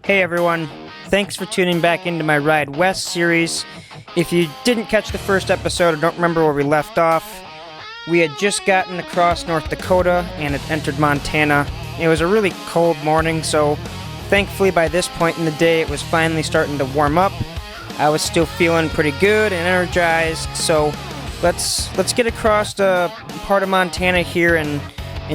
Hey everyone, thanks for tuning back into my Ride West series. If you didn't catch the first episode or don't remember where we left off, we had just gotten across North Dakota and had entered Montana. It was a really cold morning, so thankfully by this point in the day it was finally starting to warm up. I was still feeling pretty good and energized, so let's get across the part of Montana here and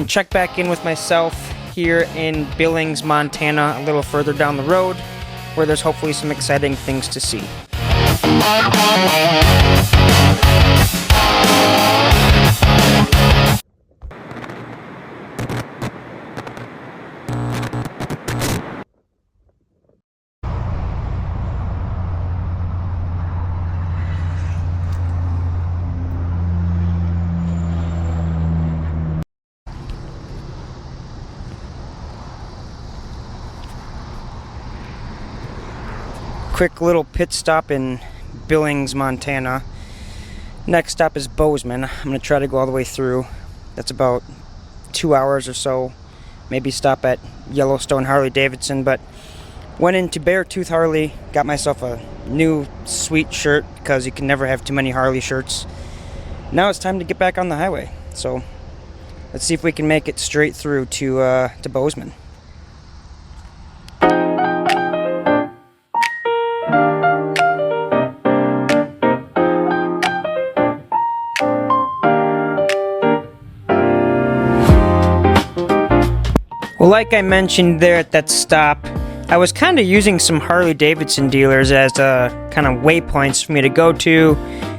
check back in with myself here in Billings, Montana, a little further down the road, where there's hopefully some exciting things to see. Quick little pit stop in Billings, Montana. Next stop is Bozeman. I'm going to try to go all the way through. That's about 2 hours or so. Maybe stop at Yellowstone Harley-Davidson, but went into Beartooth Harley, got myself a new sweet shirt because you can never have too many Harley shirts. Now it's time to get back on the highway. So let's see if we can make it straight through to Bozeman. Well, like I mentioned there at that stop, I was kind of using some Harley-Davidson dealers as kind of waypoints for me to go to,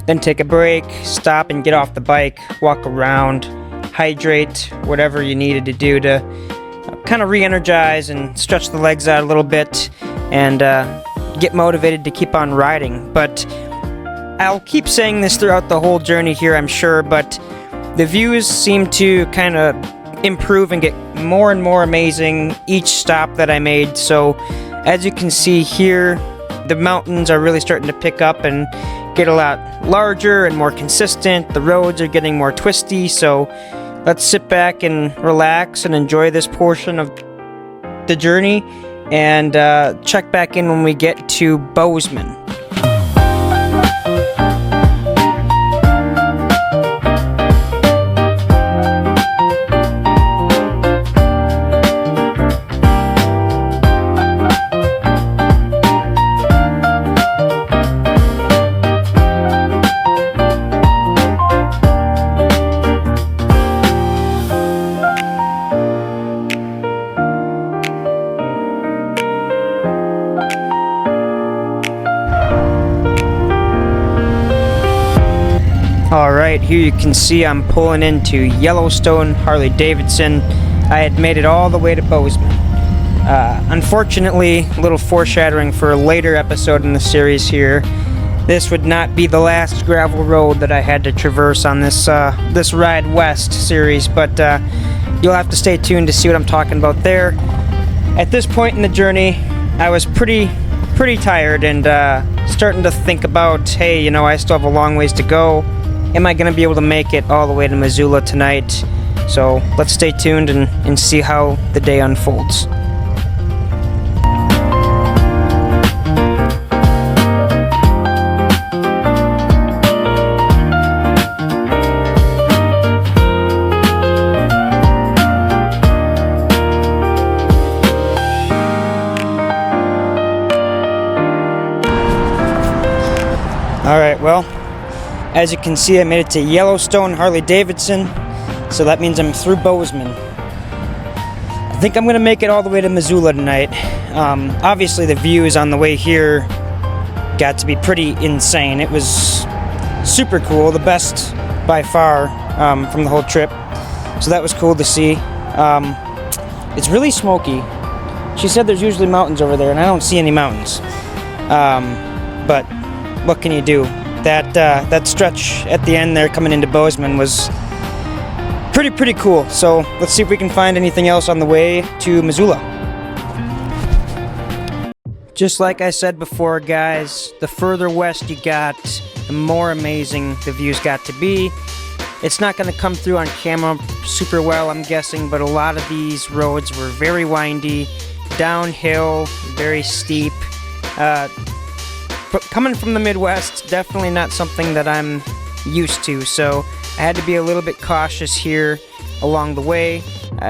then take a break, stop and get off the bike, walk around, hydrate, whatever you needed to do to kind of re-energize and stretch the legs out a little bit and get motivated to keep on riding. But I'll keep saying this throughout the whole journey here, I'm sure, but the views seem to kind of improve and get more and more amazing each stop that I made. So as you can see here, the mountains are really starting to pick up and get a lot larger and more consistent. The roads are getting more twisty, so let's sit back and relax and enjoy this portion of the journey and check back in when we get to Bozeman. Alright, here you can see I'm pulling into Yellowstone Harley-Davidson. I had made it all the way to Bozeman. Unfortunately, a little foreshadowing for a later episode in the series here, this would not be the last gravel road that I had to traverse on this Ride West series, but you'll have to stay tuned to see what I'm talking about there. At this point in the journey, I was pretty tired and starting to think about, hey, you know, I still have a long ways to go. Am I going to be able to make it all the way to Missoula tonight? So let's stay tuned and see how the day unfolds. Alright, well, as you can see, I made it to Yellowstone Harley-Davidson, so that means I'm through Bozeman. I think I'm going to make it all the way to Missoula tonight. Obviously, the views on the way here got to be pretty insane. It was super cool, the best by far from the whole trip, so that was cool to see. It's really smoky. She said there's usually mountains over there, and I don't see any mountains. But what can you do? That stretch at the end there coming into Bozeman was pretty cool. So let's see if we can find anything else on the way to Missoula. Just like I said before, guys, the further west you got, the more amazing the views got to be. It's not going to come through on camera super well, I'm guessing, but a lot of these roads were very windy, downhill, very steep. But coming from the Midwest, definitely not something that I'm used to, so I had to be a little bit cautious here along the way.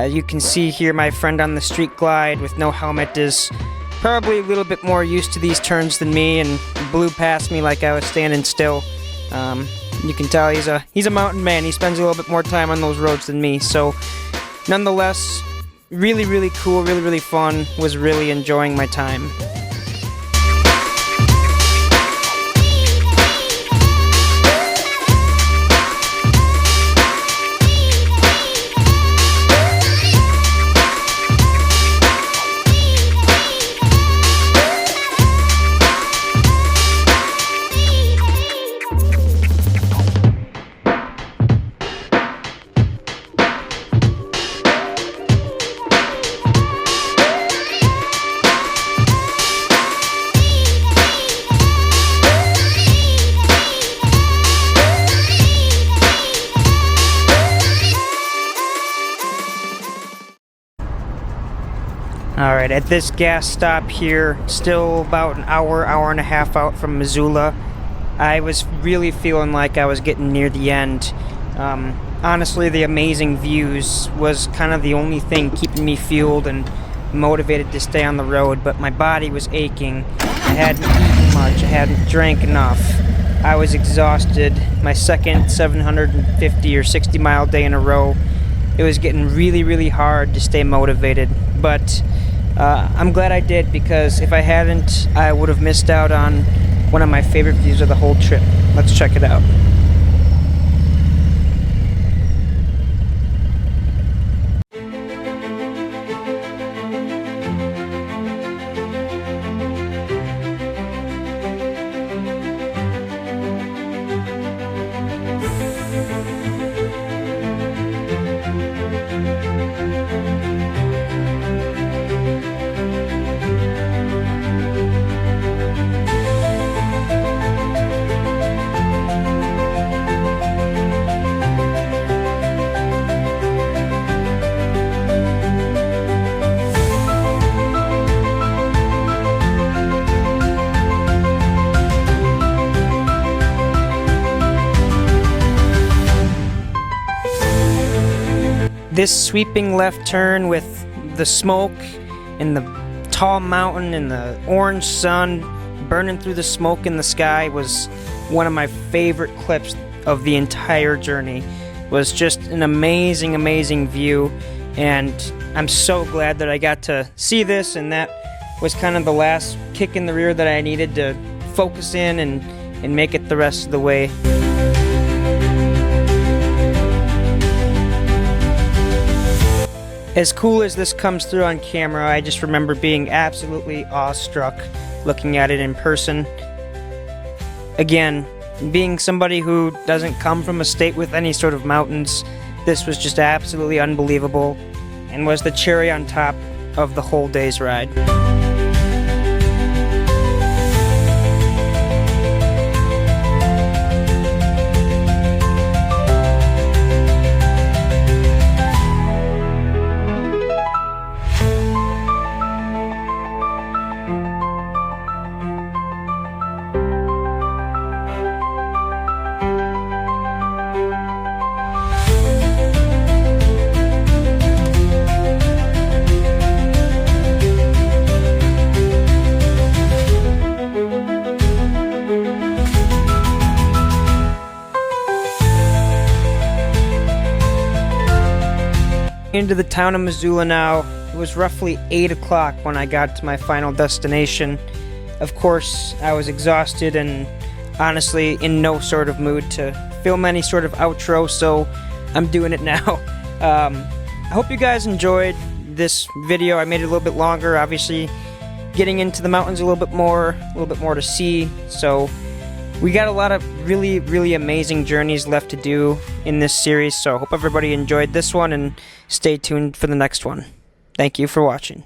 You can see here my friend on the street glide with no helmet is probably a little bit more used to these turns than me and blew past me like I was standing still. You can tell he's a mountain man. He spends a little bit more time on those roads than me, so nonetheless, really cool, really fun. Was really enjoying my time. Alright, at this gas stop here, still about an hour and a half out from Missoula, I was really feeling like I was getting near the end. Honestly, the amazing views was kind of the only thing keeping me fueled and motivated to stay on the road, but my body was aching. I hadn't eaten much, I hadn't drank enough. I was exhausted. My second 750 or 60 mile day in a row. It was getting really hard to stay motivated, but I'm glad I did, because if I hadn't, I would have missed out on one of my favorite views of the whole trip. Let's check it out. This sweeping left turn with the smoke and the tall mountain and the orange sun burning through the smoke in the sky was one of my favorite clips of the entire journey. It was just an amazing view, and I'm so glad that I got to see this, and that was kind of the last kick in the rear that I needed to focus in and make it the rest of the way. As cool as this comes through on camera, I just remember being absolutely awestruck looking at it in person. Again, being somebody who doesn't come from a state with any sort of mountains, this was just absolutely unbelievable and was the cherry on top of the whole day's ride. Into the town of Missoula now. It was roughly 8 o'clock when I got to my final destination. Of course, I was exhausted and honestly in no sort of mood to film any sort of outro, so I'm doing it now. I hope you guys enjoyed this video. I made it a little bit longer, obviously getting into the mountains a little bit more to see, so we got a lot of really amazing journeys left to do in this series, so I hope everybody enjoyed this one and stay tuned for the next one. Thank you for watching.